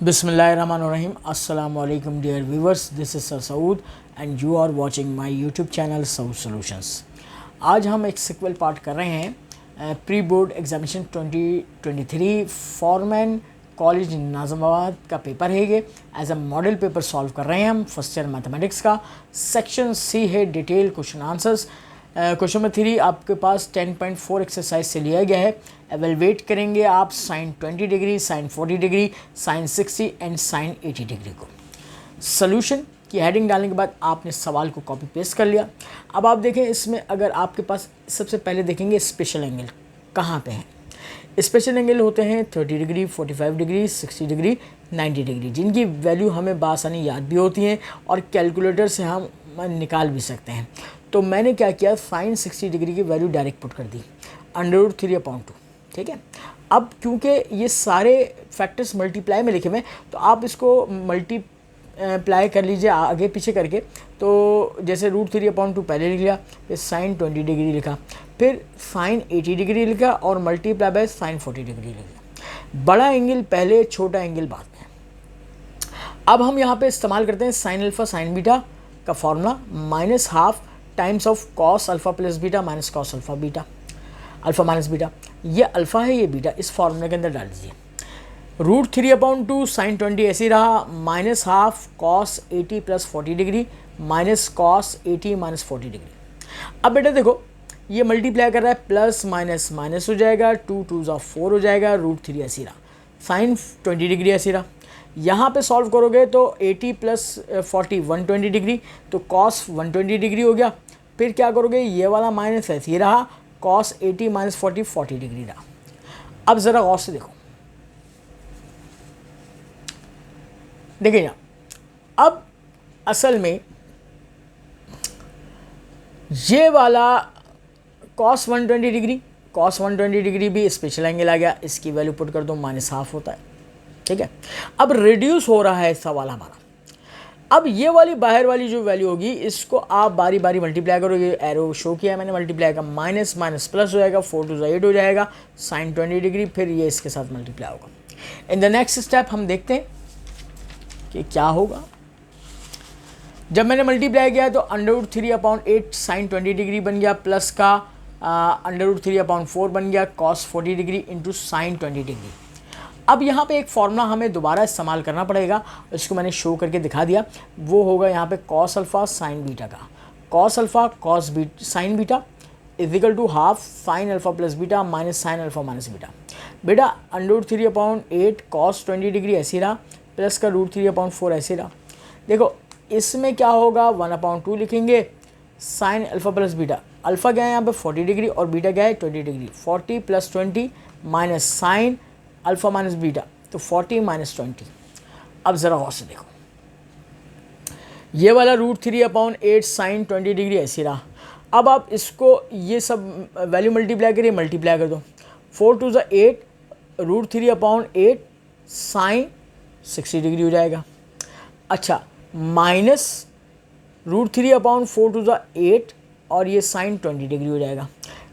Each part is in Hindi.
Bismillahirrahmanirrahim. Assalamu alaikum dear viewers. This is Sir Saud and you are watching my YouTube channel Saud Solutions. आज हम एक सिक्वल पार्ट कर रहे हैं pre board examination 2023 Forman college Nazimabad का पेपर है। ये as a model paper solve कर रहे हैं हम फर्स्ट ईयर मैथमेटिक्स का। सेक्शन सी है detail question answers. Question number 3 आपके पास 10.4 एक्सरसाइज से लिया गया है। एवेलुएट करेंगे आप sine 20 degree, sine 40 degree, sine 60 and sine 80 degree को। सोल्यूशन की हेडिंग डालने के बाद आपने सवाल को कॉपी पेस्ट कर लिया। अब आप देखें इसमें अगर आपके पास सबसे पहले देखेंगे स्पेशल एंगल कहाँ पे हैं। स्पेशल एंगल होते हैं 30 डिग्री, 45 डिग्री, 60 डिग्री, 90 डिग्री, जिनकी वैल्यू हमें बासानी याद भी होती हैं और कैलकुलेटर से हम निकाल भी सकते हैं। तो मैंने क्या किया, साइन 60 डिग्री की वैल्यू डायरेक्ट पुट कर दी √3/2। ठीक है। अब क्योंकि ये सारे फैक्टर्स मल्टीप्लाई में लिखे हुए हैं तो आप इसको मल्टीप्लाई कर लीजिए आगे पीछे करके। तो जैसे √3/2 पहले लिख लिया, फिर साइन 20 डिग्री लिखा, फिर साइन 80 डिग्री लिखा और मल्टीप्लाई बाय साइन 40 डिग्री लिखा। बड़ा एंगल पहले, छोटा एंगल बाद में। अब हम यहाँ पे इस्तेमाल करते हैं साइन अल्फ़ा साइन बीटा का formula -12 times of cos alpha plus beta minus cos alpha beta, alpha minus beta. ये अल्फ़ा है, ये बीटा, इस फॉर्मूले के अंदर डाल दीजिए। √3/2 साइन 20 ऐसे ही रहा, -12 cos 80 plus 40 degree minus cos 80 minus 40 degree. अब बेटा देखो ये मल्टीप्लाई कर रहा है, प्लस माइनस माइनस हो जाएगा, 2 2 4 हो जाएगा, √3 ऐसे रहा, साइन 20 डिग्री ऐसे रहा। यहाँ पे सॉल्व करोगे तो 80 प्लस 40 120 डिग्री, तो कॉस 120 डिग्री हो गया। फिर क्या करोगे, ये वाला माइनस ऐसे ही रहा, कॉस 80 माइनस 40 40 डिग्री रहा। अब ज़रा गौर से देखो, देखिए यहाँ अब असल में ये वाला कॉस 120 डिग्री, कॉस 120 डिग्री भी स्पेशल एंगल आ गया, इसकी वैल्यू पुट कर दो, -12 होता है। ठीक है। अब रिड्यूस हो रहा है सवाल हमारा। अब ये वाली बाहर वाली जो वैल्यू होगी इसको आप बारी बारी मल्टीप्लाई करो। ये एरो शो किया है मैंने मल्टीप्लाई का, माइनस माइनस प्लस हो जाएगा, 4 2 8 हो जाएगा, साइन 20 डिग्री, फिर ये इसके साथ मल्टीप्लाई होगा। इन द नेक्स्ट स्टेप हम देखते हैं कि क्या होगा। जब मैंने मल्टीप्लाई किया तो √3/8 साइन 20 डिग्री बन गया, प्लस का √3/4 बन गया cos 40 degree into sine 20 degree. अब यहाँ पे एक फार्मूला हमें दोबारा इस्तेमाल करना पड़ेगा, इसको मैंने शो करके दिखा दिया। वो होगा यहाँ पे कॉस अल्फ़ा साइन बीटा का, cos alpha cos sine beta equal to half sine alpha plus beta minus sine alpha minus beta. बेटा √3/8 कॉस 20 डिग्री ऐसे रहा, प्लस का √3/4 ऐसे रहा। देखो इसमें क्या होगा, 1/2 लिखेंगे, sign alpha plus beta, alpha क्या है यहाँ पे 40 डिग्री और बीटा क्या है 20 degree, 40 + 20 minus sine alpha minus beta, तो 40 - 20। अब ज़रा गौर से देखो, ये वाला √3/8 साइन 20 डिग्री ऐसे रहा। अब आप इसको ये सब वैल्यू मल्टीप्लाई करिए, मल्टीप्लाई कर दो, 4 2 8 √3/8 साइन 60 डिग्री हो जाएगा। अच्छा, माइनस √3/4 2 8 और ये साइन 20 डिग्री हो जाएगा।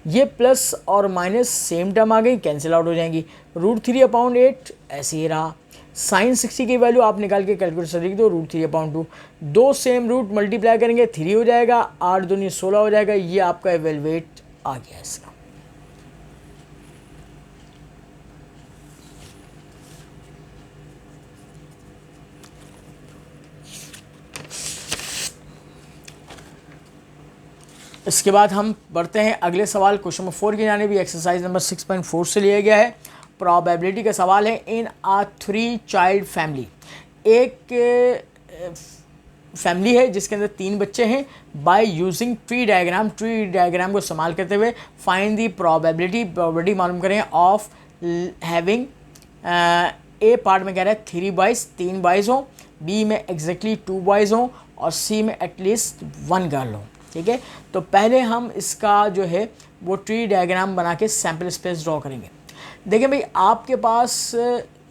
ये प्लस और माइनस सेम टर्म आ गई, कैंसिल आउट हो जाएंगी। √3/8 ऐसे ही रहा, साइन 60 की वैल्यू आप निकाल के कैलकुलेटर से लिख दो, √3/2, दो सेम रूट मल्टीप्लाई करेंगे 3 हो जाएगा, 8 दूनी 16 हो जाएगा। ये आपका एवेलुएट आ गया इसका। इसके बाद हम बढ़ते हैं अगले सवाल क्वेश्चन नंबर 4 की जाने भी। एक्सरसाइज नंबर 6.4 से लिया गया है। प्रोबेबिलिटी का सवाल है। इन आ 3 चाइल्ड फैमिली, एक फैमिली है जिसके अंदर 3 बच्चे हैं। बाय यूजिंग ट्री डायग्राम को इस्तेमाल करते हुए फाइंड दी प्रोबेबिलिटी मालूम करें ऑफ हैविंग। ए पार्ट में कह रहा है 3 बॉयज़, 3 बॉयज़ हों, बी में एग्जैक्टली 2 बॉयज़ हों और सी में एटलीस्ट 1 गर्ल हो। ठीक है। तो पहले हम इसका जो है वो ट्री डायग्राम बना के सैम्पल स्पेस ड्रॉ करेंगे। देखिए भाई आपके पास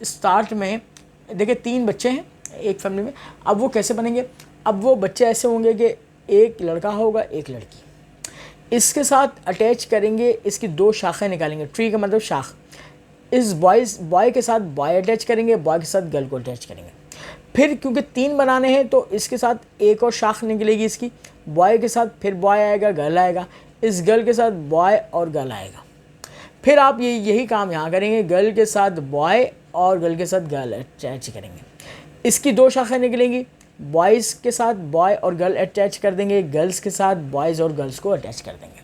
स्टार्ट में देखिए 3 बच्चे हैं एक फैमिली में। अब वो कैसे बनेंगे, अब वो बच्चे ऐसे होंगे कि एक लड़का होगा एक लड़की, इसके साथ अटैच करेंगे, इसकी 2 शाखें निकालेंगे। ट्री का मतलब शाख, इस बॉय के साथ बॉय अटैच करेंगे, बॉय के साथ गर्ल को अटैच करेंगे। फिर क्योंकि 3 बनाने हैं तो इसके साथ एक और शाख निकलेगी इसकी, बॉय के साथ फिर बॉय आएगा, गर्ल आएगा, इस गर्ल के साथ बॉय और गर्ल आएगा। फिर आप यही काम यहाँ करेंगे, गर्ल के साथ बॉय और गर्ल के साथ गर्ल अटैच करेंगे। इसकी 2 शाखाएं निकलेंगी, बॉयज़ के साथ बॉय और गर्ल अटैच कर देंगे, गर्ल्स के साथ बॉयज़ और गर्ल्स को अटैच कर देंगे।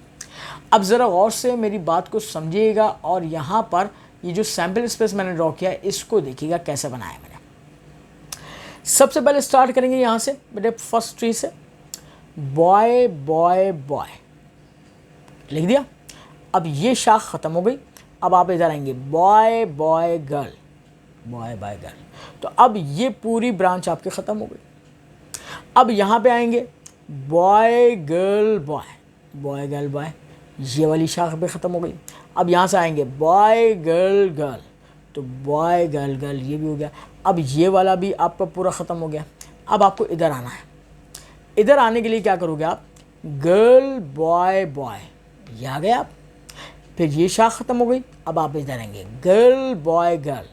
अब ज़रा गौर से मेरी बात को समझिएगा और यहाँ पर ये जो सैम्पल स्पेस मैंने ड्रॉ किया है इसको देखिएगा कैसे बनाया मैंने। सबसे पहले स्टार्ट करेंगे यहाँ से बेटे, फर्स्ट ट्री से, बॉय बॉय बॉय लिख दिया। अब ये शाख ख़त्म हो गई। अब आप इधर आएंगे, boy boy girl, boy boy girl, तो अब ये पूरी ब्रांच आपकी ख़त्म हो गई। अब यहाँ पे आएंगे, boy girl boy, boy girl boy, ये वाली शाख भी ख़त्म हो गई। अब यहाँ से आएंगे, बॉय गर्ल गर्ल, तो बॉय गर्ल गर्ल, ये भी हो गया। अब ये वाला भी आपका पूरा ख़त्म हो गया। अब आपको इधर आना है। इधर आने के लिए क्या करोगे आप, गर्ल बॉय बॉय, ये आ गए आप। फिर ये शाख ख़त्म हो गई। अब आप इधर आएंगे, गर्ल बॉय गर्ल,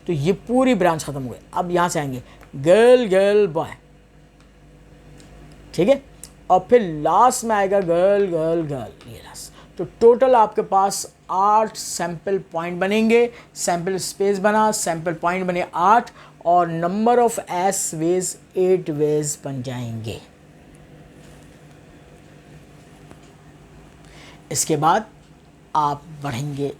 तो ये पूरी ब्रांच ख़त्म हो गई। अब यहाँ से आएंगे, गर्ल गर्ल बॉय, ठीक है, और फिर लास्ट में आएगा गर्ल गर्ल गर्ल, ये लास्ट। तो टोटल आपके पास 8 सैम्पल पॉइंट बनेंगे, सैम्पल स्पेस बना, सैम्पल पॉइंट बने 8 और number of S ways 8 ways बन जाएंगे। इसके बाद आप बढ़ेंगे।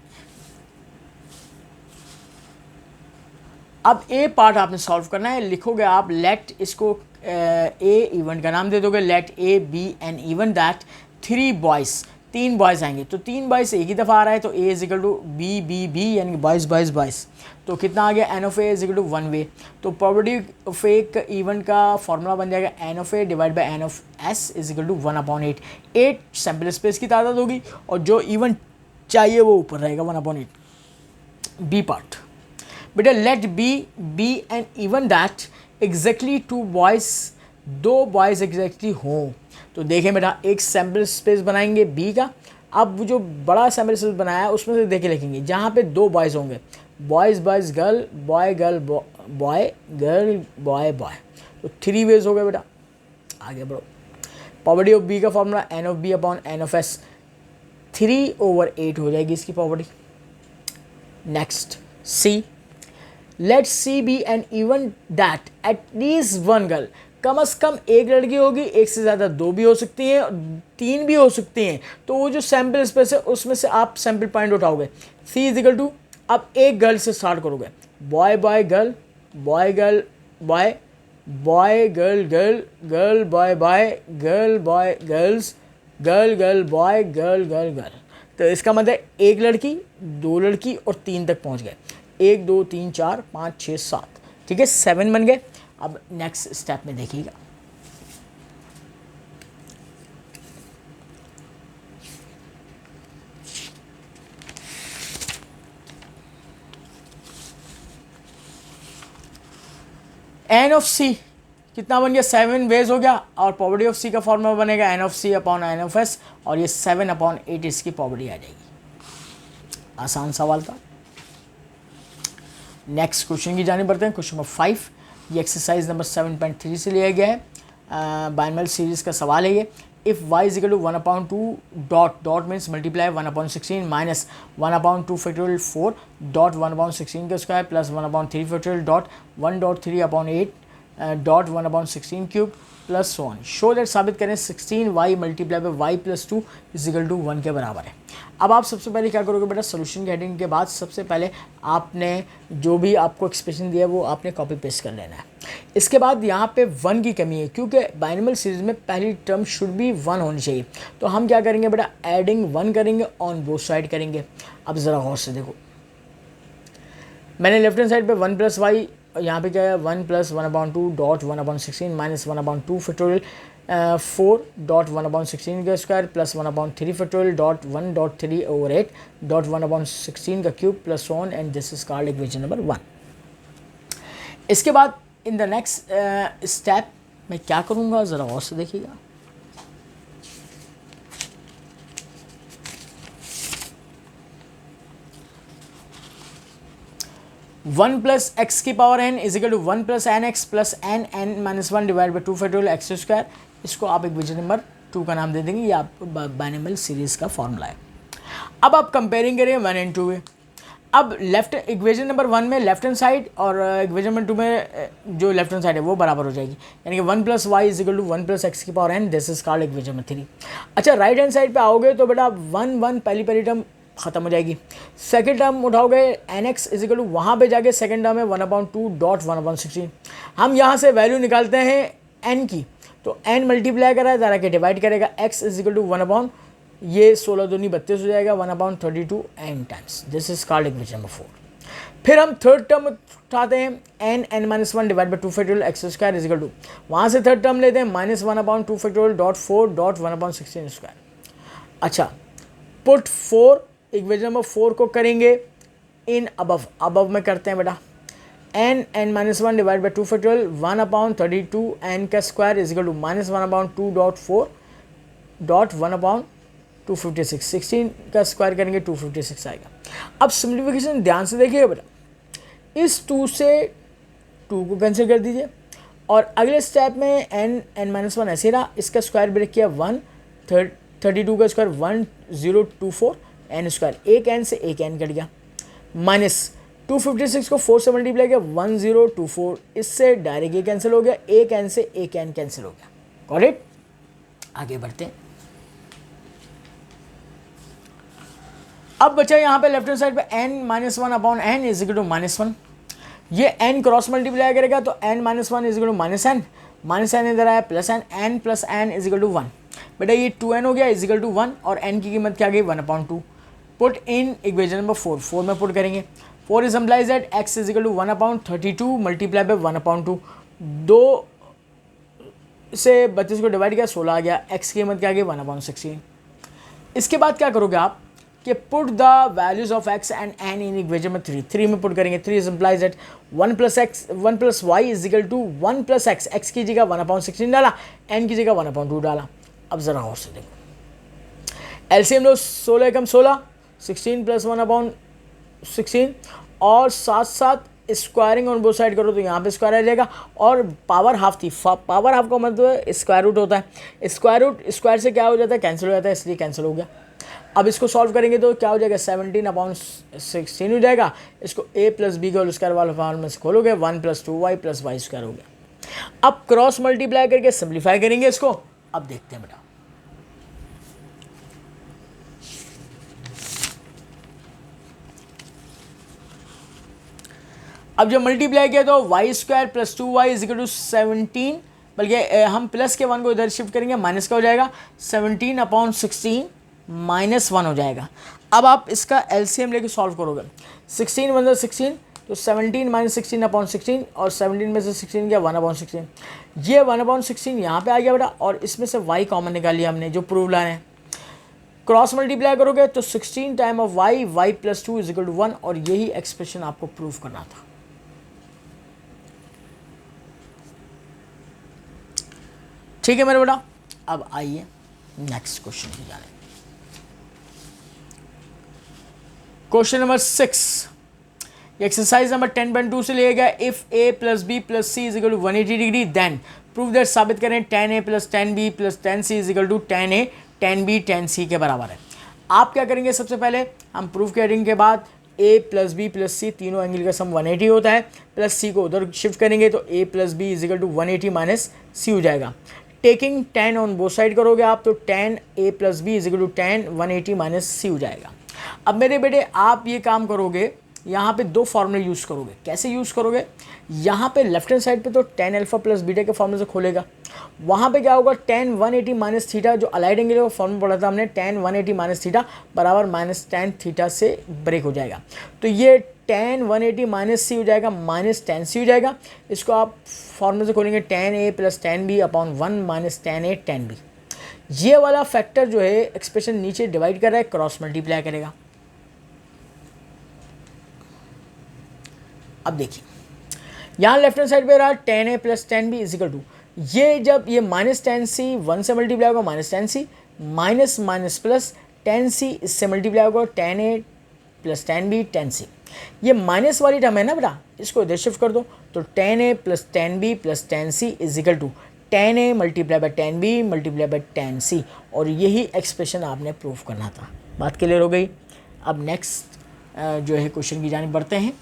अब ए पार्ट आपने सॉल्व करना है। लिखोगे आप, लेट, इसको ए इवेंट का नाम दे दोगे, let A be an event that 3 boys, 3 boys आएंगे। तो 3 बॉयज़ एक ही दफ़ा आ रहा है, तो A is equal to B B B, यानी कि बॉयज़ बॉयज़ बॉयज़। तो कितना आ गया, n of A is equal to 1 way. तो प्रोबेबिलिटी ऑफ ए इवेंट का फॉर्मूला बन जाएगा n of A divide by n of S is equal to 1/8। 8 sample space की तादाद होगी और जो इवेंट चाहिए वो ऊपर रहेगा 1/8। बी पार्ट, बेटा, let be an even that exactly 2 boys, 2 boys exactly हों। तो देखें बेटा, एक सैम्पल स्पेस बनाएंगे बी का। अब जो बड़ा सैम्पल स्पेस बनाया है उसमें से देखे लिखेंगे, जहाँ पे 2 बॉयज़ होंगे, boys boys girl, boy girl boy, girl boy boy, तो 3 वेज हो गए बेटा। आगे बढ़ो। प्रॉपर्टी ऑफ बी का formula n of B upon N of S, 3/8 हो जाएगी इसकी property. Next C, let C be an even that at least 1 girl, कम से कम एक लड़की होगी, एक से ज़्यादा 2 भी हो सकती हैं, 3 भी हो सकती हैं। तो वो जो सैम्पल स्पेस है उसमें से आप सैम्पल पॉइंट उठाओगे। सी इज इक्वल टू, अब एक गर्ल से स्टार्ट करोगे, boy boy girl, boy girl boy, boy girl girl, girl boy boy, girl boy girls, girl girl boy, girl girl girl. तो इसका मतलब एक लड़की, 2 लड़की और 3 तक पहुंच गए। 1 2 3 4 5 6 7, ठीक है, 7 बन गए। अब नेक्स्ट स्टेप में देखिएगा, एन ऑफ सी कितना बन गया, 7 वेज हो गया। और प्रॉपर्टी ऑफ सी का फॉर्मूला बनेगा N of C upon N of S, और ये 7/8 इसकी प्रॉपर्टी आ जाएगी। आसान सवाल था। नेक्स्ट क्वेश्चन की जाने बढ़ते हैं। क्वेश्चन नंबर 5, ये एक्सरसाइज नंबर 7.3 से लिया गया है, बाइनोमियल सीरीज का सवाल है ये। If y is equal to 1/2 dot means multiply 1/16 minus 1/2 factorial 4 dot 1/16 का square plus 1/3 factorial dot 1.3/8 dot 1/16 cube plus so on. Show that, साबित करें 16y multiply by y plus 2 is equal to 1 के बराबर है। अब आप सबसे पहले क्या करोगे बेटा, सोल्यूशन के हेडिंग के बाद सबसे पहले आपने जो भी आपको एक्सप्रेशन दिया है वो आपने कॉपी पेस्ट कर लेना है। इसके बाद यहाँ पे 1 की कमी है, क्योंकि बाइनोमियल सीरीज में पहली टर्म शुड बी 1 होनी चाहिए। तो हम क्या करेंगे बेटा, एडिंग 1 करेंगे, ऑन बोथ साइड करेंगे। अब ज़रा गौर से देखो, मैंने लेफ्ट हैंड साइड पे 1 प्लस वाई, यहाँ पे क्या है 1 plus 1/2 dot 1/16 minus 1/2 factorial 4 dot 1/16 का square plus 1/3 factorial dot 1.3/8 dot 1/16 का cube plus on, and this is called equation number 1। इसके बाद इन द नेक्स्ट स्टेप मैं क्या करूँगा, ज़रा गौर से देखिएगा। 1 प्लस एक्स की power N is equal to 1 plus N X plus N N minus one divide by 2 factorial X square. इसको आप इक्वेशन नंबर 2 का नाम दे देंगे, ये आपको बाइनोमियल सीरीज का फॉर्मूला है। अब आप कंपेयरिंग करें 1 एंड 2 में। अब लेफ्ट इक्वेशन नंबर 1 में लेफ्ट हैंड साइड और इक्वेशन नंबर 2 में जो लेफ्ट हैंड साइड है वो बराबर हो जाएगी, यानी कि 1 plus Y is equal to 1 plus X की power n, this is called equation number 3। अच्छा, राइट हैंड साइड पे आओगे तो बेटा 1 1 पहली टर्म खत्म हो जाएगी। सेकंड टर्म उठाओगे n X is equal to, वहाँ पर जाके सेकंड टर्म है 1/2 डॉट 1/16। हम यहाँ से वैल्यू निकालते हैं एन की, तो एन मल्टीप्लाई करा है जरा के डिवाइड करेगा, एक्स इज इक्वल टू 1 ये 16 दूनी 32 हो जाएगा 1/32 N times, this is called equation number 4। फिर हम थर्ड टर्म उठाते हैं N N minus one divide by 2 factorial X square is equal to, वहाँ से थर्ड टर्म लेते हैं -1/2 फैक्टोरियल डॉट 4 डॉट 1/16 स्क्वायर। अच्छा, पुट 4 इक्वेशन नंबर 4 को करेंगे इन अबव में करते हैं बेटा, N N minus one divide by 2 factorial 1/32 N का square is equal to -1/2 dot 4 dot 1/256, 16 का स्क्वायर करेंगे 256 आएगा। अब सिम्प्लीफिकेशन ध्यान से देखिएगा बेटा, इस 2 से 2 को कैंसिल कर दीजिए और अगले स्टेप में एन एन माइनस वन ऐसे रहा, इसका स्क्वायर ब्रेक किया 32 का स्क्वायर 1024 एन स्क्वायर, एक एन से एक एन कट गया, माइनस 256 को 4 से मल्टीप्लाई किया 1024, इससे डायरेक्ट ये कैंसिल हो गया, एक एन से एक एन कैंसिल हो गया। Got it? आगे बढ़ते हैं। अब बचा यहाँ पे लेफ्ट हैंड साइड पे n minus one upon N is equal to -1, ये n क्रॉस मल्टीप्लाई करेगा तो n minus one is equal to -n इधर आया plus n plus n is equal to 1। बेटा ये 2n हो गया इज इक्वल टू 1 और n की कीमत क्या गई 1/2। पुट इन इक्वेशन नंबर 4 में पुट करेंगे, 4 is implies that x is equal to 1/32 multiply by 1/2, 2 से 32 को डिवाइड किया 16 आ गया, x की कीमत क्या गई 1/16। इसके बाद क्या करोगे आप कि put the values of x and n in equation में 3 में पुट करेंगे, 3 is implies that 1 plus Y is equal to 1 plus x की जगह 1/16 डाला, n की जगह 1/2 डाला। अब जरा और से देखो, एलसीएम लो 16 कम 16, 16 प्लस 1/16 और साथ साथ स्क्वायरिंग ऑन बोथ साइड करो तो यहाँ पे स्क्वायर आ जाएगा और पावर हाफ थी, पावर हाफ का मतलब स्क्वायर रूट होता है, स्क्वायर रूट स्क्वायर से क्या हो जाता है कैंसिल हो जाता है, इसलिए कैंसिल हो गया। अब इसको सॉल्व करेंगे तो क्या हो जाएगा 17/16 हो जाएगा, इसको a प्लस बी का होल स्क्वायर वाला फॉर्म में से खोलोगे 1 plus 2y plus Y square हो गया। अब क्रॉस मल्टीप्लाई करके सिंप्लीफाई करेंगे इसको, अब देखते हैं बेटा। अब जब मल्टीप्लाई किया तो Y square plus 2y is equal to 17, बल्कि हम प्लस के 1 को इधर शिफ्ट करेंगे, माइनस का हो जाएगा 17/16 -1 हो जाएगा। अब आप इसका एलसीएम लेके सॉल्व करोगे, 16 1 16 तो 17 -16/16 और 17 में से 16 गया 1/16, ये 1/16 यहाँ पे आ गया बेटा और इसमें से y कॉमन निकाल लिया हमने जो प्रूव लाए हैं। क्रॉस मल्टीप्लाई करोगे तो 16 time of y plus 2 is equal to 1 और यही एक्सप्रेशन आपको प्रूव करना था। ठीक है मेरे बेटा, अब आइए नेक्स्ट क्वेश्चन की जाने। क्वेश्चन नंबर 6 एक्सरसाइज नंबर 10.2 से लिया गया, if a plus B plus C is equal to 180 degree then prove that, साबित करें tan a plus tan b plus tan c is equal to tan a tan b tan c के बराबर है। आप क्या करेंगे, सबसे पहले हम प्रूफ करेंगे के बाद a प्लस बी प्लस सी तीनों एंगल का सम 180 होता है, प्लस c को उधर शिफ्ट करेंगे तो a plus B is equal to 180 minus c हो जाएगा। Taking tan on both side करोगे आप तो tan a plus B is equal to tan 180 minus c हो जाएगा। अब मेरे बेटे आप ये काम करोगे, यहाँ पे 2 फार्मूले यूज़ करोगे। कैसे यूज़ करोगे, यहाँ पे लेफ्ट हैंड साइड पे तो tan अल्फा प्लस बीटा के फार्मूले से खोलेगा, वहाँ पे क्या होगा tan 180 माइनस थीटा जो अलाइड एंगल का फॉर्मूला पढ़ा था हमने, tan 180 माइनस थीटा बराबर माइनस tan थीटा से ब्रेक हो जाएगा, तो ये tan 180 माइनस सी हो जाएगा माइनस tan सी हो जाएगा। इसको आप फॉर्मूले से खोलेंगे tan a plus tan b upon 1 minus tan a tan b। ये वाला फैक्टर जो है एक्सप्रेशन नीचे डिवाइड कर रहा है, क्रॉस मल्टीप्लाई करेगा। अब देखिए यहाँ लेफ्ट हैंड साइड पे रहा tan a plus tan b is equal to, ये जब ये माइनस tan c 1 से मल्टीप्लाई होगा minus tan c minus minus plus tan c इससे मल्टीप्लाई होगा tan a plus tan B tan C. ये माइनस वाली टर्म है ना बेटा, इसको इधर शिफ्ट कर दो तो tan A plus tan B plus tan C is equal to tan A multiply by tan B multiply by tan C. और यही एक्सप्रेशन आपने प्रूव करना था। बात क्लियर हो गई। अब नेक्स्ट जो है क्वेश्चन की जानिब बढ़ते हैं।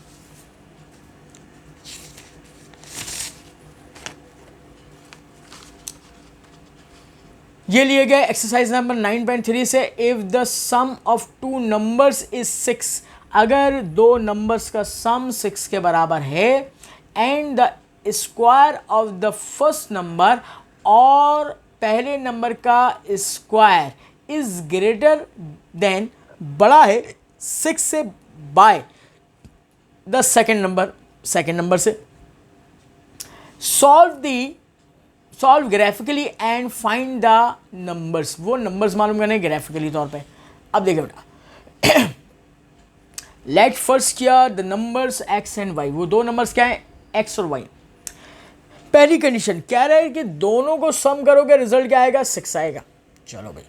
ये लिए गए एक्सरसाइज नंबर 9.3 से, if the sum of two numbers is 6, अगर दो नंबर्स का सम 6 के बराबर है, and the square of the first number, और पहले नंबर का स्क्वायर इज ग्रेटर देन, बड़ा है 6 से, बाय द सेकेंड नंबर से, solve graphically and find the numbers. वो नंबर्स मालूम करने ग्राफिकली तौर पे। अब देखिए बेटा, लेट फर्स्ट किया the numbers x and y। वो दो नंबर्स क्या है, x और y। पहली कंडीशन कह रहा है कि दोनों को सम करोगे रिजल्ट क्या आएगा, 6 आएगा। चलो भाई,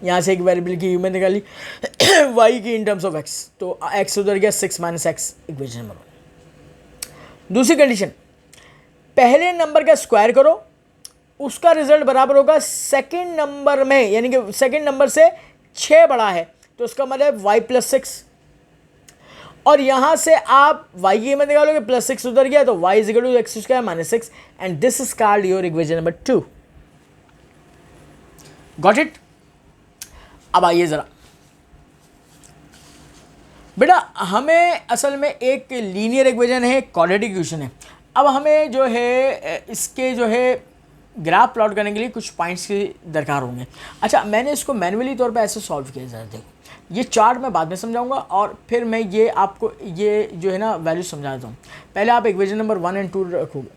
यहाँ से एक वेरिएबल की यूमें निकाली y की इन टर्म्स ऑफ x, तो x उधर गया 6 माइनस एक्स, इक्वेशन नंबर 1। दूसरी कंडीशन, पहले नंबर का स्क्वायर करो, उसका रिजल्ट बराबर होगा सेकंड नंबर में, यानी कि सेकंड नंबर से 6 बड़ा है, तो उसका मतलब y प्लस 6। और यहां से आप y की कीमत निकालोगे, प्लस 6 उधर गया तो y is equal to X square minus 6, and this is called your equation number 2। Got it. अब आइए जरा बेटा, हमें असल में एक लीनियर इक्वेशन है, क्वाड्रेटिक इक्वेशन है। अब हमें जो है इसके जो है ग्राफ प्लॉट करने के लिए कुछ पॉइंट्स की दरकार होंगे। अच्छा, मैंने इसको मैन्युअली तौर पे ऐसे सॉल्व किया। ज़रा देखो, ये चार्ट मैं बाद में समझाऊंगा और फिर मैं ये आपको ये जो है ना वैल्यू समझा देता हूँ। पहले आप इक्वेशन नंबर 1 एंड 2 रखोगे।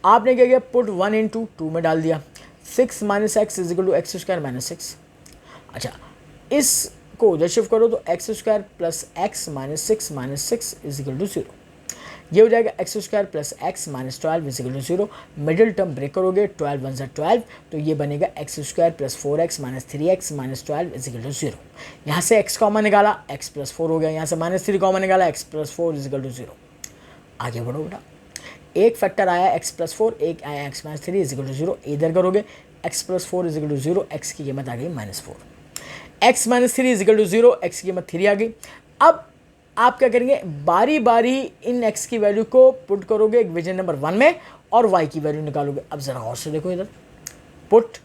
आपने क्या किया, पुट 1 इंटू 2 में डाल दिया, 6 minus X is equal to X square minus 6। अच्छा, इसको उधर शिफ्ट करो तो X square plus X minus 6 is equal to 0। ये हो जाएगा X square plus X minus 12 is equal to 0। Middle term break करोगे, 12 1 = 12, तो ये बनेगा X square plus 4x minus 3x minus 12 is equal to 0। यहाँ से x कॉमन निकाला, x प्लस 4 हो गया। यहाँ से माइनस 3 कॉमन निकाला, x plus 4 is equal to 0। आगे बढ़ो बेटा, एक फैक्टर आया x प्लस 4, एक आया x minus 3 is equal to 0। इधर करोगे x plus 4 is equal to 0, x की कीमत आ गई minus 4, x minus 3 is equal to 0, x की कीमत 3 आ गई। अब आप क्या करेंगे, बारी बारी इन x की वैल्यू को पुट करोगे इक्वेशन नंबर 1 में और y की वैल्यू निकालोगे। अब जरा और से देखो, इधर put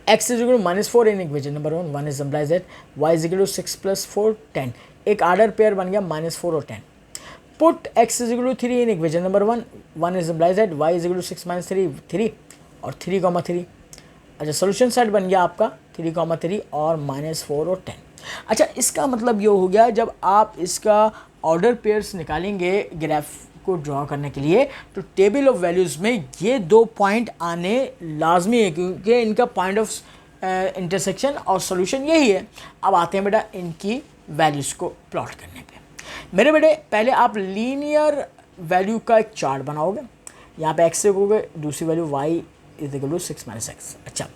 x is equal to minus 4 in equation number 1 is implies that y is equal to 6 plus 4 10। एक आर्डर पेयर बन गया माइनस 4 और 10। Put x is equal to 3 in equation number 1 is implies that y is equal to 6 minus 3 और 3,3। अच्छा, सोल्यूशन सेट बन गया आपका 3,3 और माइनस 4 और 10। अच्छा, इसका मतलब ये हो गया, जब आप इसका ऑर्डर पेयर्स निकालेंगे ग्राफ को ड्रॉ करने के लिए, तो टेबल ऑफ वैल्यूज़ में ये 2 पॉइंट आने लाजमी है, क्योंकि इनका पॉइंट ऑफ इंटरसेक्शन और सॉल्यूशन यही है। अब आते हैं बेटा इनकी वैल्यूज़ को प्लॉट करने पे। मेरे बेटे, पहले आप लीनियर वैल्यू का एक चार्ट बनाओगे। यहाँ पे x लिखोगे, दूसरी value y is equal to 6 minus X. अच्छा,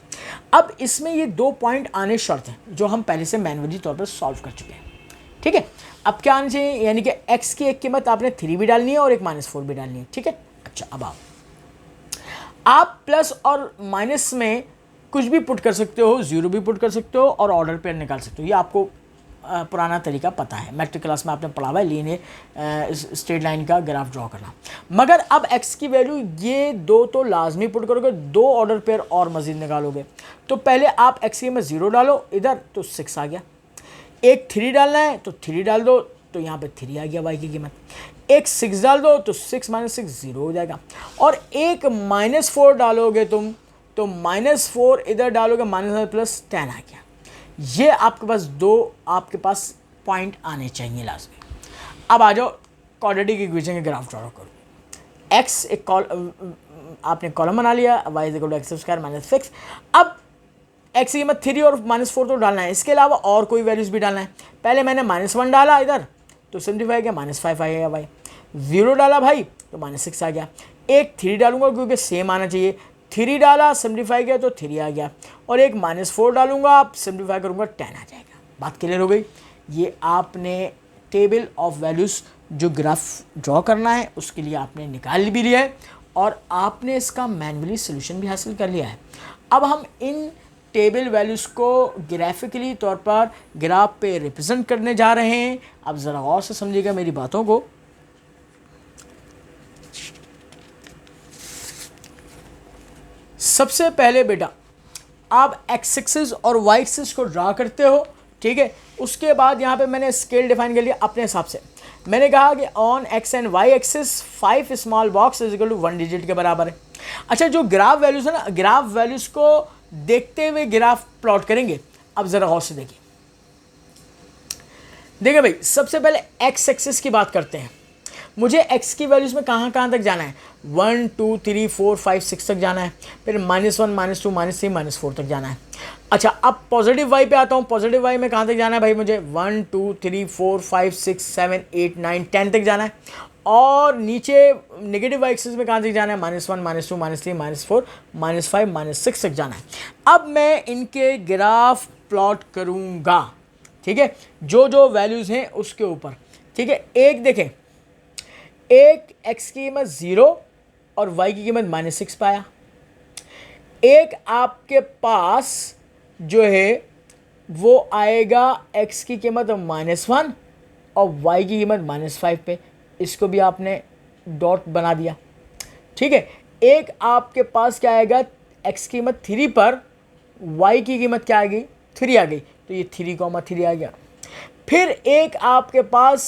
अब इसमें ये 2 पॉइंट आने शर्त हैं, जो हम पहले से मैनुअली तौर पर सॉल्व कर चुके हैं। ठीक है, अब क्या आना चाहिए, यानी कि x की एक कीमत आपने 3 भी डालनी है और एक माइनस 4 भी डालनी है। ठीक है। अच्छा, अब आप प्लस और माइनस में कुछ भी पुट कर सकते हो, 0 भी पुट कर सकते हो और ऑर्डर पेयर निकाल सकते हो। ये आपको पुराना तरीका पता है, मैट्रिक क्लास में आपने पढ़ा हुआ है लीनियर स्ट्रेट लाइन का ग्राफ ड्रॉ करना। मगर अब x की वैल्यू ये 2 तो लाजमी पुट करोगे, 2 ऑर्डर पेयर और मजीद निकालोगे। तो पहले आप x की कीमत 0 डालो इधर, तो 6 आ गया। एक 3 डालना है तो 3 डाल दो, तो यहाँ पे 3 आ गया y की कीमत। एक 6 डाल दो तो 6 माइनस 6 0 हो जाएगा। और एक माइनस 4 डालोगे तुम, तो माइनस 4 इधर डालोगे, माइनस प्लस 10 आ गया। ये आपके पास 2 आपके पास पॉइंट आने चाहिए लाजमी। अब आ जाओ क्वाड्रेटिक इक्वेशन के ग्राफ ड्रॉ करो। x एक आपने कॉलम बना लिया, y is equal to X square minus 6। अब x की कीमत 3 और माइनस 4 तो डालना है, इसके अलावा और कोई वैल्यूज भी डालना है। पहले मैंने माइनस 1 डाला इधर, तो सिम्प्लीफाई किया, माइनस 5 आ गया भाई। 0 डाला भाई, तो माइनस 6 आ गया। एक 3 डालूंगा क्योंकि सेम आना चाहिए, 3 डाला, सिम्प्लीफाई किया तो 3 आ गया। और एक माइनस 4 डालूंगा, आप सिम्प्लीफाई करूंगा 10 आ जाएगा। बात क्लियर हो गई। ये आपने टेबल ऑफ वैल्यूज़ जो ग्राफ ड्रॉ करना है उसके लिए आपने निकाल भी लिया है और आपने इसका मैन्युअली सोल्यूशन भी हासिल कर लिया है। अब हम इन टेबल वैल्यूज़ को ग्राफिकली तौर पर ग्राफ पे रिप्रेजेंट करने जा रहे हैं। अब ज़रा गौर से समझिएगा मेरी बातों को। सबसे पहले बेटा आप एक्स एक्सिस और वाई एक्सिस को ड्रा करते हो, ठीक है। उसके बाद यहाँ पे मैंने स्केल डिफाइन कर लिया अपने हिसाब से। मैंने कहा कि on X and Y axis 5 small box is equal to 1 digit के बराबर है। अच्छा, जो ग्राफ वैल्यूज़ है ना, ग्राफ वैल्यूज़ को देखते हुए ग्राफ प्लॉट करेंगे। अब ज़रा गौर से देखिए भाई, सबसे पहले एक्स एक्सिस की बात करते हैं। मुझे x की वैल्यूज़ में कहाँ तक जाना है, 1 2 3 4 5 6 तक जाना है, फिर -1 -2 -3 -4 तक जाना है। अच्छा, अब पॉजिटिव y पे आता हूँ। पॉजिटिव y में कहाँ तक जाना है भाई, मुझे 1 2 3 4 5 6 7 8 9 10 तक जाना है। और नीचे नेगेटिव y एक्सिस में कहाँ तक जाना है, -1 -2 -3 -4 -5 -6 तक जाना है। अब मैं इनके ग्राफ प्लॉट करूँगा, ठीक है, जो वैल्यूज़ हैं उसके ऊपर, ठीक है। एक देखें, एक x की कीमत 0 और y की कीमत -6 पाया। एक आपके पास जो है वो आएगा x की कीमत -1 और y की कीमत -5 पे, इसको भी आपने डॉट बना दिया, ठीक है। एक आपके पास क्या आएगा, x की कीमत 3 पर y की कीमत क्या आ गई, 3 आ गई, तो ये 3,3 आ गया। फिर एक आपके पास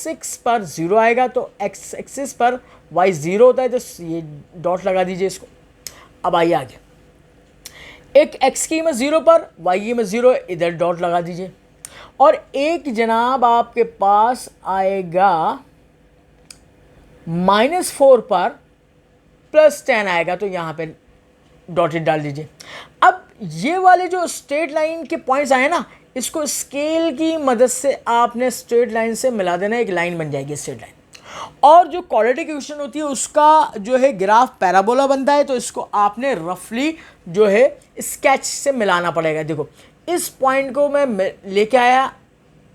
6 पर 0 आएगा, तो x एक्सिस पर y 0 होता है, तो ये डॉट लगा दीजिए इसको। अब आइए आगे, एक x की कीमत 0 पर y की कीमत 0, इधर डॉट लगा दीजिए। और एक जनाब आपके पास आएगा -4 पर +10 आएगा, तो यहाँ पे डॉटेड डाल दीजिए। अब ये वाले जो स्ट्रेट लाइन के पॉइंट्स आए ना, इसको स्केल की मदद से आपने स्ट्रेट लाइन से मिला देना, एक लाइन बन जाएगी स्ट्रेट लाइन। और जो क्वाड्रेटिक इक्वेशन होती है उसका जो है ग्राफ पैराबोला बनता है, तो इसको आपने रफली जो है स्केच से मिलाना पड़ेगा। देखो, इस पॉइंट को मैं लेके आया,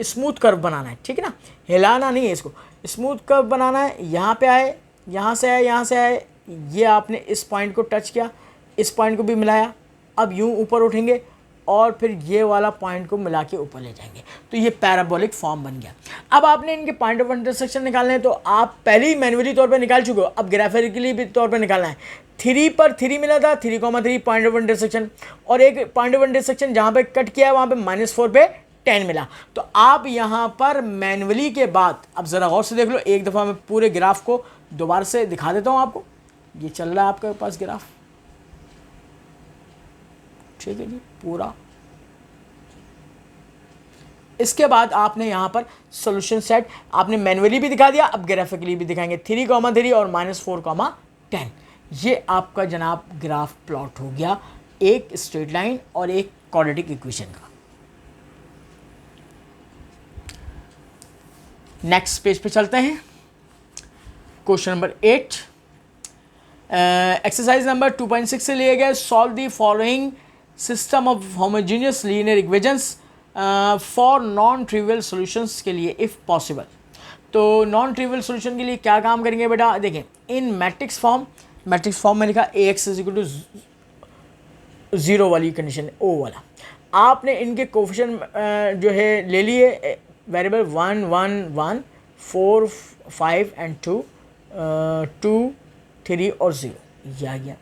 स्मूथ कर्व बनाना है, ठीक है ना, हिलाना नहीं है, इसको स्मूथ कर्व बनाना है। यहाँ पे आए, यहाँ से आए, यहाँ से आए, ये आपने इस पॉइंट को टच किया, इस पॉइंट को भी मिलाया। अब यूँ ऊपर उठेंगे और फिर ये वाला पॉइंट को मिला के ऊपर ले जाएंगे, तो ये पैराबोलिक फॉर्म बन गया। अब आपने इनके पॉइंट ऑफ इंटरसेक्शन निकालने हैं, तो आप पहले ही मैन्युअली तौर पे निकाल चुके हो, अब ग्राफिकली भी तौर पे निकालना है। 3 पर 3 मिला था, 3,3 पॉइंट ऑफ इंटरसेक्शन, और एक पॉइंट ऑफ इंटरसेक्शन जहाँ पे कट किया है वहाँ पे -4 पे 10 मिला। तो आप यहाँ पर मैन्युअली के बाद, अब ज़रा गौर से देख लो, एक दफ़ा मैं पूरे ग्राफ को दोबारा से दिखा देता हूँ आपको। ये चल रहा है आपके पास ग्राफ, ठीक है जी, पूरा। इसके बाद आपने यहाँ पर सॉल्यूशन सेट आपने मैन्युअली भी दिखा दिया, अब ग्राफिकली भी दिखाएंगे। 3,3 और -4,10, ये आपका जनाब ग्राफ प्लॉट हो गया, एक स्ट्रेट लाइन और एक क्वाड्रेटिक इक्वेशन का। नेक्स्ट पेज पे चलते हैं। क्वेश्चन नंबर 8, एक्सरसाइज नंबर 2.6 से लिया गया। Solve the following system of homogeneous linear equations for non trivial solutions के लिए इफ़ पॉसिबल। तो नॉन ट्रिवियल सॉल्यूशन के लिए क्या काम करेंगे बेटा, देखें, इन मैट्रिक्स फॉर्म में लिखा ax इज इक्वल टू 0 वाली कंडीशन, ओ वाला। आपने इनके कोफिशिएंट जो है ले लिए, वेरिएबल 1 1 1 4 5 एंड 2 2 3 और 0, यह आ गया।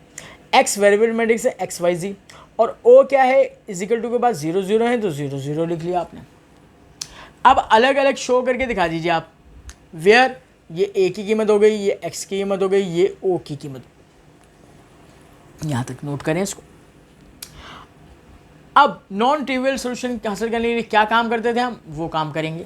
x वेरिएबल मैट्रिक्स है एक्स वाई जी, और o क्या है, इजिकल टू के बाद 0 0 है, तो 0 0 लिख लिया आपने। अब अलग अलग शो करके दिखा दीजिए आप, वेयर ये a की कीमत हो गई, ये x की कीमत हो गई, ये o की कीमत, यहाँ तक नोट करें इसको। अब नॉन ट्रिवियल सॉल्यूशन हासिल करने के लिए क्या काम करते थे हम, वो काम करेंगे।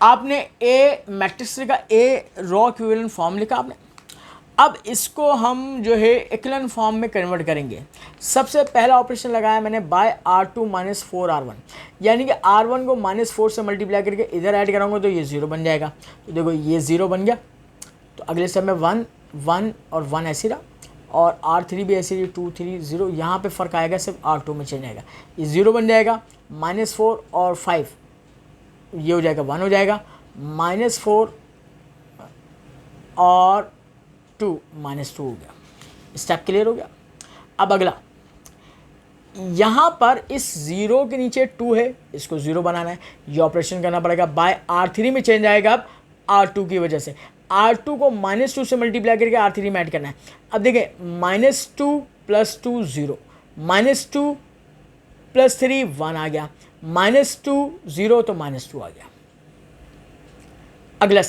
आपने ए मैट्रिक्स लिखा, ए रॉ इक्विवेलेंट फॉर्म लिखा आपने। अब इसको हम जो है इक्विवेलेंट फॉर्म में कन्वर्ट करेंगे। सबसे पहला ऑपरेशन लगाया मैंने बाय R2 - 4R1, यानी कि R1 को -4 से मल्टीप्लाई करके इधर ऐड कराऊंगा तो ये 0 बन जाएगा। तो देखो ये 0 बन गया, तो अगले स्टेप में 1 1 और 1 ऐसे रहा। और R3 भी ऐसे ही 2 3 0, यहाँ पे फ़र्क आएगा सिर्फ R2 में चेंज आएगा, ये 0 बन जाएगा, -4 और 5 ये हो जाएगा 1 हो जाएगा, -4 और 2 -2 हो गया। स्टेप क्लियर हो गया। अब अगला, यहाँ पर इस 0 के नीचे 2 है, इसको 0 बनाना है, ये ऑपरेशन करना पड़ेगा, बाय R3 में चेंज आएगा अब R2 की वजह से। R2 को -2 से मल्टीप्लाई करके R3 में ऐड करना है। अब देखिए -2 + 2 0, -2 + 3 1 आ गया, -2 0 तो -2 आ गया। अगला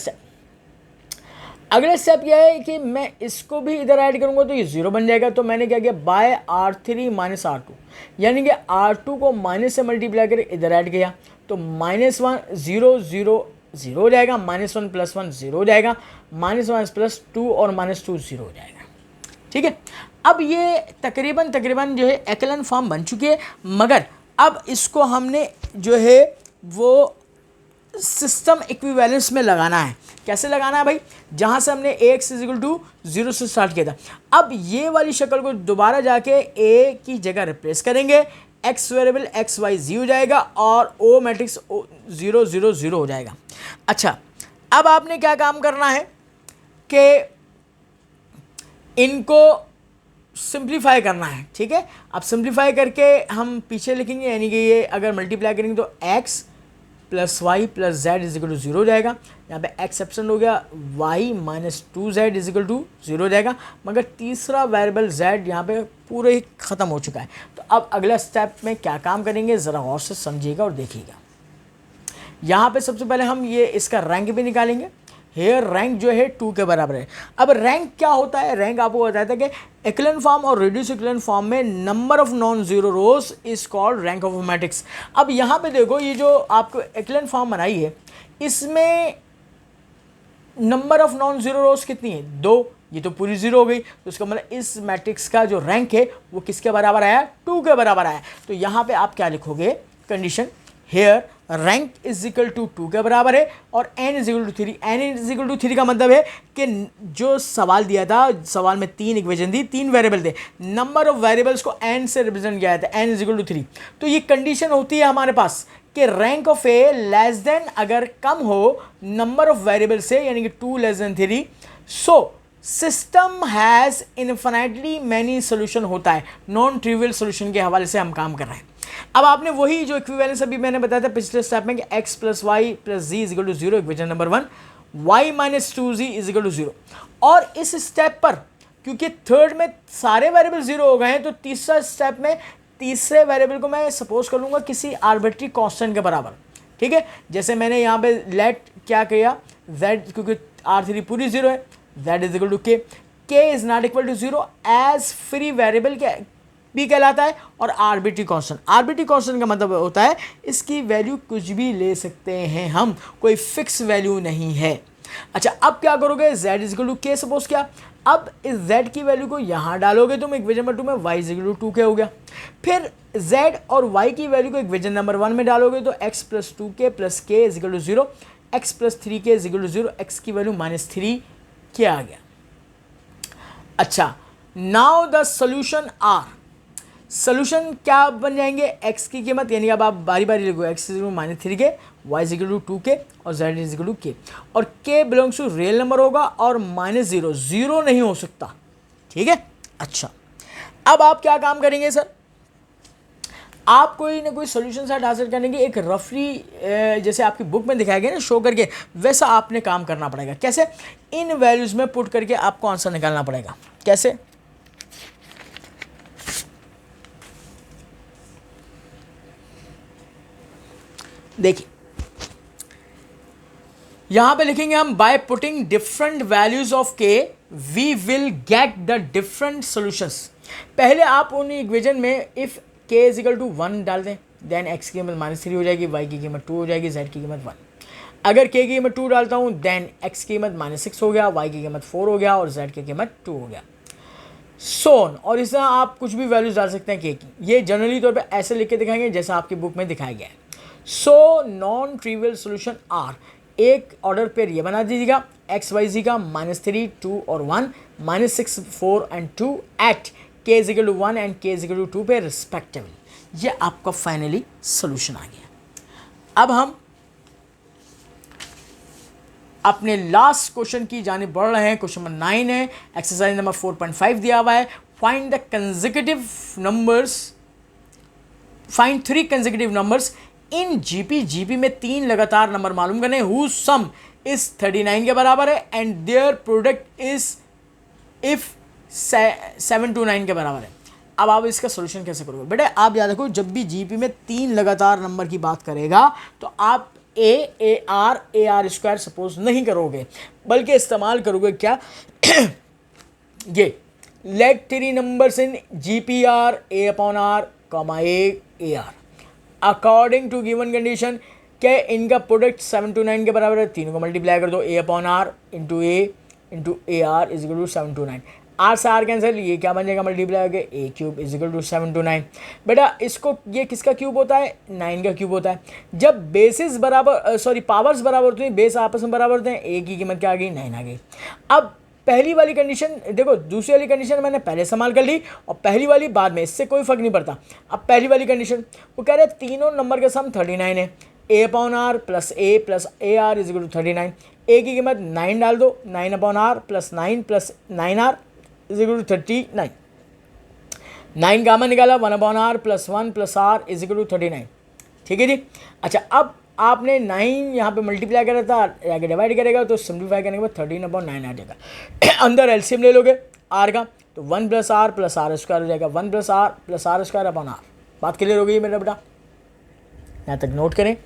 स्टेप यह है कि मैं इसको भी इधर ऐड करूंगा तो ये 0 बन जाएगा। तो मैंने क्या किया, बाय R3 - R2, यानी कि R2 को माइनस से मल्टीप्लाई करके इधर ऐड किया, तो -1 0 0 0 हो जाएगा, -1 + 1 0 हो जाएगा, -1 + 2 और -2 0 हो जाएगा। ठीक है, अब ये तकरीबन जो है एक्लन फॉर्म बन चुकी है, मगर अब इसको हमने जो है वो सिस्टम इक्विवेलेंस में लगाना है। कैसे लगाना है भाई, जहाँ से हमने Ax = 0 से स्टार्ट किया था, अब ये वाली शक्ल को दोबारा जाके A की जगह रिप्लेस करेंगे, x variable x y z हो जाएगा और O मैट्रिक्स 0 0 0 हो जाएगा। अच्छा, अब आपने क्या काम करना है कि इनको सिंप्लीफाई करना है। ठीक है, अब सिंप्लीफाई करके हम पीछे लिखेंगे, यानी कि ये अगर मल्टीप्लाई करेंगे तो x + y + z = 0 हो जाएगा। यहाँ पे x एब्सेंट हो गया, y - 2z = 0 हो जाएगा, मगर तीसरा वेरिएबल z यहाँ पे पूरे ही ख़त्म हो चुका है। तो अब अगला स्टेप में क्या काम करेंगे, ज़रा गौर से समझिएगा और देखिएगा। यहाँ पे सबसे पहले हम ये इसका रैंक भी निकालेंगे। हेयर रैंक जो है 2 के बराबर है। अब रैंक क्या होता है, रैंक आपको बताया था कि एक्लन फॉर्म और रिड्यूस एक्लन फॉर्म में number of non zero rose is called rank of matrix. अब यहाँ पे देखो, ये जो आपको एक्लन फॉर्म बनाई है, इसमें नंबर ऑफ नॉन जीरो रोज कितनी है, 2, ये तो पूरी 0 हो गई। तो इसका मतलब इस मैट्रिक्स का जो रैंक है वो किसके बराबर आया, 2 के बराबर आया। तो यहाँ पे आप क्या लिखोगे, कंडीशन हेयर रैंक = 2 के बराबर है और n = 3। n = 3 का मतलब है कि जो सवाल दिया था, सवाल में 3 इक्वेशन थी, 3 वेरिएबल थे, नंबर ऑफ वेरिएबल्स को n से रिप्रेजेंट किया जाता है, n = 3। तो ये कंडीशन होती है हमारे पास कि rank of A less than, अगर कम हो नंबर ऑफ वेरिएबल से, यानी कि 2 > 3, so system has infinitely many solution होता है। नॉन ट्रिवियल सोल्यूशन के हवाले से हम काम कर रहे हैं। अब आपने वही जो इक्विवेलेंस अभी मैंने बताया था पिछले स्टेप में कि x + y + z = 0, equation number 1, y - 2z = 0। और इस स्टेप पर क्योंकि थर्ड में सारे वेरिएबल 0 हो गए हैं, तो तीसरा स्टेप में तीसरे वेरिएबल को मैं सपोज कर लूँगा किसी आर्बिट्री कांस्टेंट के बराबर। ठीक है, जैसे मैंने यहाँ पे लेट क्या किया, z, क्योंकि R3 पूरी 0 है, z = k, k is not equal to 0 as free variable के भी कहलाता है और आर्बिट्री कांस्टेंट। आर्बिट्री कांस्टेंट का मतलब होता है इसकी वैल्यू कुछ भी ले सकते हैं हम, कोई फिक्स वैल्यू नहीं है। अच्छा, अब क्या करोगे, z = k सपोज किया, अब इस z की वैल्यू को यहाँ डालोगे तुम इक्वेशन नंबर 2 में, y = 2k हो गया। फिर z और y की वैल्यू को इक्वेशन नंबर 1 में डालोगे तो x + 2k + k = 0, x + 3k = 0, x की वैल्यू -3k आ गया। अच्छा, now the solution are, solution क्या बन जाएंगे, x की कीमत, यानी अब आप बारी बारी लिखो, x = -3k, y = 2k और z = k, और k belongs to real number होगा और -0, 0 नहीं हो सकता। ठीक है, अच्छा, अब आप क्या काम करेंगे सर, आप कोई ना कोई सोल्यूशन सेट हासिल करने की एक रफली जैसे आपकी बुक में दिखाया गया ना शो करके, वैसा आपने काम करना पड़ेगा। कैसे, इन वैल्यूज में पुट करके आपको आंसर निकालना पड़ेगा। कैसे, देखिए यहां पे लिखेंगे हम, by putting different values of k we will get the different solutions. पहले आप उन इक्वेशन में इफ k = 1 डाल दें, देन x की कीमत -3 हो जाएगी, y की कीमत 2 हो जाएगी, z की कीमत 1। अगर k की कीमत 2 डालता हूं, देन x की कीमत -6 हो गया, y की कीमत 4 हो गया और z की कीमत 2 हो गया, सोन। और इस तरह आप कुछ भी वैल्यूज डाल सकते हैं k की। ये जनरली तौर पे ऐसे लिख के दिखाएंगे जैसा आपकी बुक में दिखाया गया है। So non trivial solution are, एक ऑर्डर पेयर ये बना दीजिएगा, x y z का -3, 2 और 1, -6, 4 and 2 at k is equal to 1 and k is equal to 2 पे रिस्पेक्टिवली। ये आपका फाइनली सोल्यूशन आ गया। अब हम अपने लास्ट क्वेश्चन की जाने बढ़ रहे हैं। क्वेश्चन नंबर 9 है, एक्सरसाइज नंबर 4.5 दिया हुआ है। Find the consecutive numbers, find 3 consecutive numbers in GP. GP में 3 लगातार नंबर मालूम करने हुज सम इस 39 के बराबर है and their product is if 729 के बराबर है। अब आप इसका सोल्यूशन कैसे करोगे बेटा? आप याद रखो, जब भी जीपी में 3 लगातार नंबर की बात करेगा तो आप ए आर स्क्वायर सपोज नहीं करोगे, बल्कि इस्तेमाल करोगे क्या ये let 3 numbers in GPR A upon R, A AR according to given condition क्या इनका प्रोडक्ट 7 to 9 के बराबर है। तीनों को मल्टीप्लाई कर दो, A upon R into AR is equal to 7 to 9। R से आर कैंसिल, ये क्या बन जाएगा मल्टीप्लाई करके A cube is equal to 7 to 9। बेटा इसको ये किसका क्यूब होता है? 9 का क्यूब होता है। जब बेसिस बराबर पावर्स बराबर होती हैं, बेस आपस में बराबर होते हैं, A की कीमत क्या आ गई? 9 आ गई। अब पहली वाली कंडीशन देखो, दूसरी वाली कंडीशन मैंने पहले इस्तेमाल कर ली और पहली वाली बाद में, इससे कोई फर्क नहीं पड़ता। अब पहली वाली कंडीशन वो कह रहे हैं तीनों नंबर का सम 39 है। A upon R plus A R is equal to 39। A की कीमत 9 डाल दो, 9 upon R plus 9 R is equal to 39। 9 common निकाला, 1 upon R plus R is equal to 39। ठीक है जी। अच्छा, अब आपने 9 यहाँ पे मल्टीप्लाई करा था, आगे डिवाइड करेगा तो सिंप्लीफाई करने के बाद 13/9 आ जाएगा। अंदर एलसीएम ले लोगे आर का तो 1 प्लस आर स्क्वायर हो जाएगा, 1 plus R square upon R. बात क्लियर हो गई मेरा बेटा? यहाँ तक नोट करें।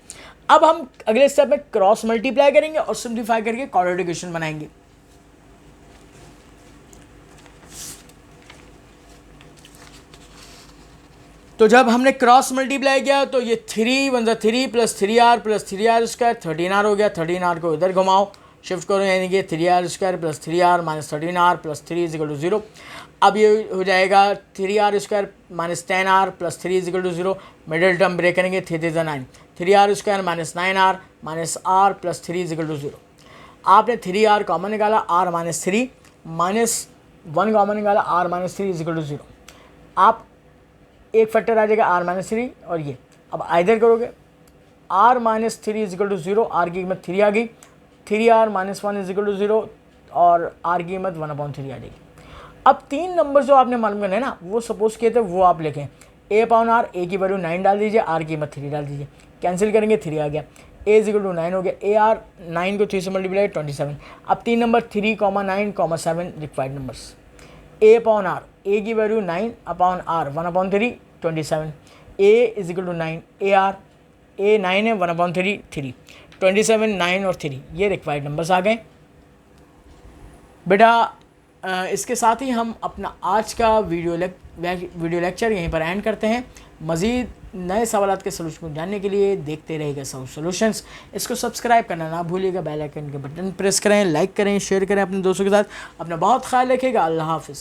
अब हम अगले स्टेप में क्रॉस मल्टीप्लाई करेंगे और सिंप्लीफाई करके क्वाड्रेटिक इक्वेशन बनाएंगे। तो जब हमने क्रॉस मल्टीप्लाई किया तो ये 3 1 3 प्लस 3r स्क्वायर 13r हो गया। 13r को इधर घुमाओ, शिफ्ट करो, यानी कि 3r square plus 3r minus 13r plus 3 is equal to 0। अब ये हो जाएगा 3r square minus 10r plus 3 is equal to 0। Middle term break करेंगे, 3 3 9, 3r square minus 9r minus r plus 3 is equal to 0। आपने 3r कॉमन निकाला, r माइनस 3 माइनस 1 कॉमन निकाला, r minus 3 is equal to 0। आप एक फैक्टर आ जाएगा r माइनस 3 और ये अब आइदर करोगे r minus 3 is equal to 0, r की कीमत 3 आ गई, 3r minus 1 is equal to 0 और r की कीमत 1/3 आ जाएगी। अब 3 नंबर जो आपने मालूम करना है ना, वो सपोज किए थे वो आप लिखें। a अपॉन r, a की वैल्यू 9 डाल दीजिए, r की कीमत 3 डाल दीजिए, कैंसिल करेंगे 3 आ गया, a इज इक्वल टू 9 हो गया, ar 9 को 3 से मल्टीप्लाई 27। अब 3 number 3, 9, 7 required numbers. a upon r, a की वैल्यू 9 upon r 1/3 27, a is equal to 9, a 9 है, 1/3 3, 27 9 और 3 ये रिक्वायर्ड नंबर्स आ गए बेटा। इसके साथ ही हम अपना आज का वीडियो लेक्चर यहीं पर एंड करते हैं। मज़ीद नए सवालात के सलूशन को जानने के लिए देखते रहिएगा साउथ सॉल्यूशंस। इसको सब्सक्राइब करना ना भूलिएगा, बेल आइकन के बटन प्रेस करें, लाइक करें, शेयर करें अपने दोस्तों के साथ। अपना बहुत ख्याल रखिएगा। अल्लाह हाफिज़।